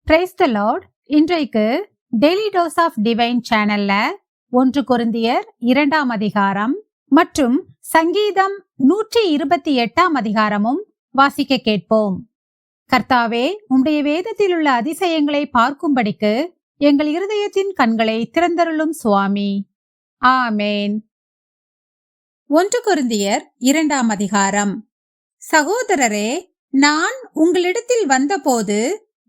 Praise the Lord. இன்றைக்கு daily dose of divine சேனல்ல 1 கொரிந்தியர் 2ஆம் அதிகாரம் மற்றும் சங்கீதம் 128ஆம் அதிகாரமும் வாசிக்க கேட்போம். கர்த்தாவே, உம்முடைய வேதத்தில் உள்ள அதிசயங்களை பார்க்கும்படிக்கு எங்கள் இருதயத்தின் கண்களை திறந்தருளும் சுவாமி. ஆமேன். 1 கொரிந்தியர் 2ஆம் அதிகாரம். சகோதரரே, நான் உங்களிடத்தில் வந்தபோது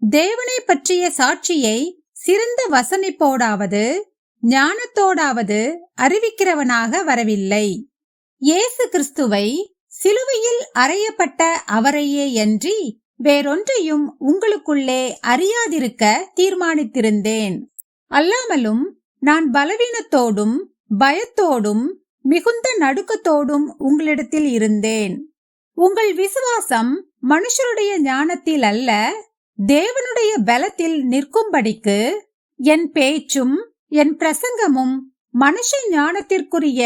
தேவனை பற்றிய சாட்சியை சிறந்த வசனிப்போடாவது ஞானத்தோடாவது அறிவிக்கிறவனாக வரவில்லை. இயேசு கிறிஸ்துவை சிலுவையில் அறையப்பட்ட அவரையே அன்றி வேறொன்றையும் உங்களுக்குள்ளே அறியாதிருக்க தீர்மானித்திருந்தேன். அல்லாமலும் நான் பலவீனத்தோடும் பயத்தோடும் மிகுந்த நடுக்கத்தோடும் உங்களிடத்தில் இருந்தேன். உங்கள் விசுவாசம் மனுஷருடைய ஞானத்தில் அல்ல, தேவனுடைய பலத்தில் நிற்கும்படிக்கு என் பேச்சும் என் பிரசங்கமும் மனுஷ ஞானத்திற்குரிய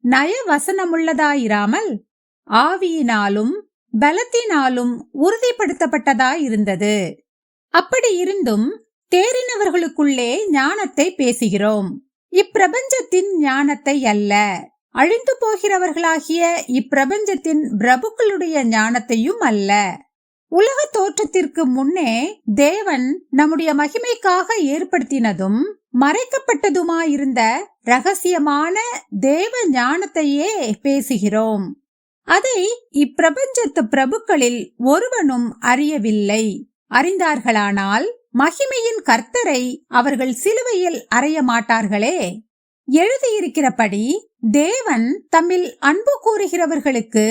நயவசனமுள்ளதாயிராமல் ஆவியினாலும் பலத்தினாலும் உறுதிப்படுத்தப்பட்டதாயிருந்தது. அப்படி இருந்தும் தேறினவர்களுக்குள்ளே ஞானத்தை பேசுகிறோம், இப்பிரபஞ்சத்தின் ஞானத்தை அல்ல, அழிந்து போகிறவர்களாகிய இப்பிரபஞ்சத்தின் பிரபுக்களுடைய ஞானத்தையும் அல்ல. உலக தோற்றத்திற்கு முன்னே தேவன் நம்முடைய மகிமைக்காக ஏற்படுத்தினதும் மறைக்கப்பட்டதுமாயிருந்த இரகசியமான தேவ ஞானத்தையே பேசுகிறோம். அதை இப்பிரபஞ்சத்து பிரபுக்களில் ஒருவனும் அறியவில்லை. அறிந்தார்களானால் மகிமையின் கர்த்தரை அவர்கள் சிலுவையில் அறைய மாட்டார்களே. எழுதியிருக்கிறபடி தேவன் தம்மில் அன்பு கூறுகிறவர்களுக்கு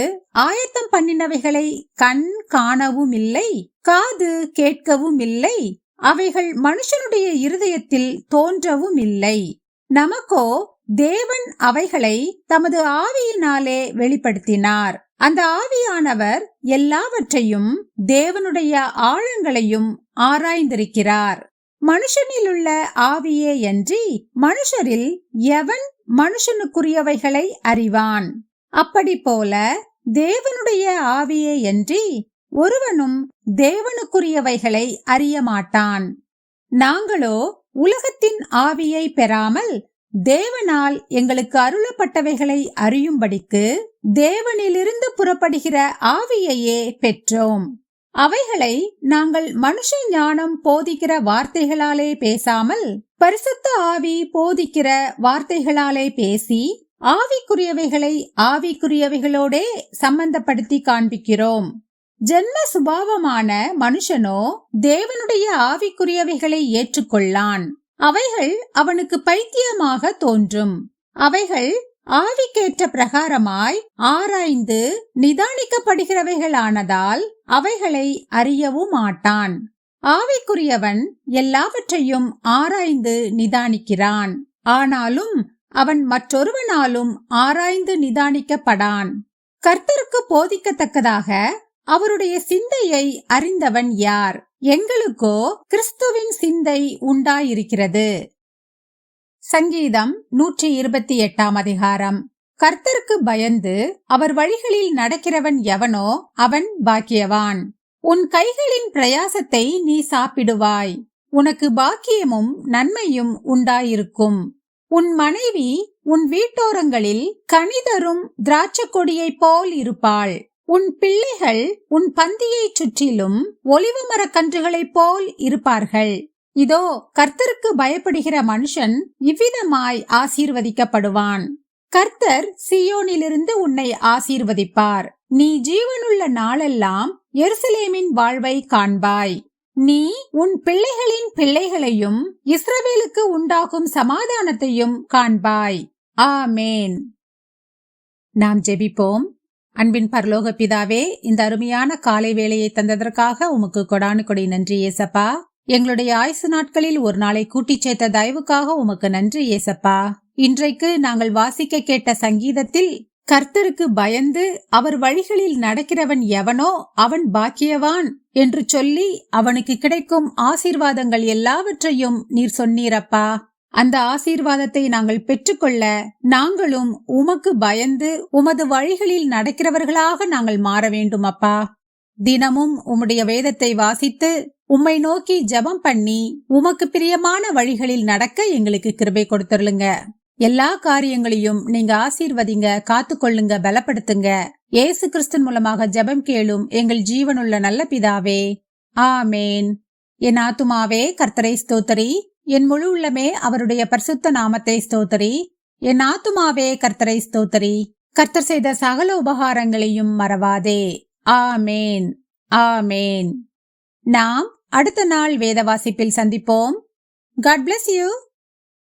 ஆயத்தம் பண்ணினவைகளை கண் காணவும் இல்லை, காது கேட்கவும் இல்லை, அவைகள் மனுஷனுடைய இருதயத்தில் தோன்றவும் இல்லை. நமக்கோ தேவன் அவைகளை தமது ஆவியினாலே வெளிப்படுத்தினார். அந்த ஆவியானவர் எல்லாவற்றையும் தேவனுடைய ஆழங்களையும் ஆராய்ந்திருக்கிறார். மனுஷனிலுள்ள ஆவியே அன்றி மனுஷரில் எவன் மனுஷனுக்குரியவைகளை அறிவான்? அப்படி போல தேவனுடைய ஆவியே அன்றி ஒருவனும் தேவனுக்குரியவைகளை அறிய மாட்டான். நாங்களோ உலகத்தின் ஆவியை பெறாமல் தேவனால் எங்களுக்கு அருளப்பட்டவைகளை அறியும்படிக்கு தேவனிலிருந்து புறப்படுகிற ஆவியையே பெற்றோம். அவைகளை நாங்கள் மனுஷ ஞானம் போதிக்கிற வார்த்தைகளாலே பேசாமல் பரிசுத்த ஆவி போதிக்கிற வார்த்தைகளாலே பேசி ஆவிக்குரியவைகளை ஆவிக்குரியவைகளோடே சம்பந்தப்படுத்தி காண்பிக்கிறோம். ஜென்ம சுபாவமான மனுஷனோ தேவனுடைய ஆவிக்குரியவைகளை ஏற்றுக்கொள்ளான். அவைகள் அவனுக்கு பைத்தியமாக தோன்றும். அவைகள் ஆவிக்கேற்ற பிரகாரமாய் ஆராய்ந்து நிதானிக்கப்படுகிறவைகளானதால் அவைகளை அறியவும் மாட்டான். ஆவிக்குரியவன் எல்லாவற்றையும் ஆராய்ந்து நிதானிக்கிறான். ஆனாலும் அவன் மற்றொருவனாலும் ஆராய்ந்து நிதானிக்கப்படான். கர்த்தருக்கு போதிக்கத்தக்கதாக அவருடைய சிந்தையை அறிந்தவன் யார்? எங்களுக்கோ கிறிஸ்துவின் சிந்தை உண்டாயிருக்கிறது. சங்கீதம் 128ஆம் அதிகாரம். கர்த்தருக்கு பயந்து அவர் வழிகளில் நடக்கிறவன் எவனோ அவன் பாக்கியவான். உன் கைகளின் பிரயாசத்தை நீ சாப்பிடுவாய், உனக்கு பாக்கியமும் நன்மையும் உண்டாயிருக்கும். உன் மனைவி உன் வீட்டோரங்களில் கனிதரும் திராட்சை கொடியைப் போல் இருப்பாள். உன் பிள்ளைகள் உன் பந்தியை சுற்றிலும் ஒலிவ மரக்கன்றுகளைப் போல் இருப்பார்கள். இதோ, கர்த்தருக்கு பயப்படுகிற மனுஷன் இவ்விதமாய் ஆசீர்வதிக்கப்படுவான். கர்த்தர் சீயோனிலிருந்து உன்னை ஆசீர்வதிப்பார். நீ ஜீவனுள்ள நாளெல்லாம் எருசலேமின் வாழ்வை காண்பாய். நீ உன் பிள்ளைகளின் பிள்ளைகளையும் இஸ்ரவேலுக்கு உண்டாகும் சமாதானத்தையும் காண்பாய். ஆமேன். நாம் ஜெபிப்போம். அன்பின் பரலோக பிதாவே, இந்த அருமையான காலை வேளையை தந்ததற்காக உமக்கு கொடானு கொடி நன்றி ஏசப்பா. எங்களுடைய ஆயுசு நாட்களில் ஒரு நாளை கூட்டிச் சேர்த்த தயவுக்காக உமக்கு நன்றி ஏசப்பா. இன்றைக்கு நாங்கள் வாசிக்க கேட்ட சங்கீதத்தில் கர்த்தருக்கு பயந்து அவர் வழிகளில் நடக்கிறவன் எவனோ அவன் பாக்கியவான் என்று சொல்லி அவனுக்கு கிடைக்கும் ஆசீர்வாதங்கள் எல்லாவற்றையும் நீர் சொன்னீரப்பா. அந்த ஆசீர்வாதத்தை நாங்கள் பெற்றுக்கொள்ள நாங்களும் உமக்கு பயந்து உமது வழிகளில் நடக்கிறவர்களாக நாங்கள் மாற வேண்டும் அப்பா. தினமும் உம்முடைய வேதத்தை வாசித்து உம்மை நோக்கி ஜெபம் பண்ணி உமக்கு பிரியமான வழிகளில் நடக்க எங்களுக்கு கிருபை கொடுத்துருளுங்க. எல்லா காரியங்களையும் நீங்க ஆசீர்வதிங்க, காத்துக்கொள்ளுங்க, பலப்படுத்துங்க. இயேசு கிறிஸ்தன் மூலமாக ஜெபம் கேளும் எங்கள் ஜீவனுள்ள நல்ல பிதாவே, ஆமேன். என் ஆத்துமாவே கர்த்தரை ஸ்தோத்தரி, என் முழு உள்ளமே அவருடைய பரிசுத்த நாமத்தை ஸ்தோத்தரி. என் ஆத்துமாவே கர்த்தரை ஸ்தோத்தரி, கர்த்தர் செய்த சகல உபகாரங்களையும் மறவாதே. ஆமேன், ஆமேன். நாம் அடுத்த நாள் வேத வாசிப்பில் சந்திப்போம். God bless you.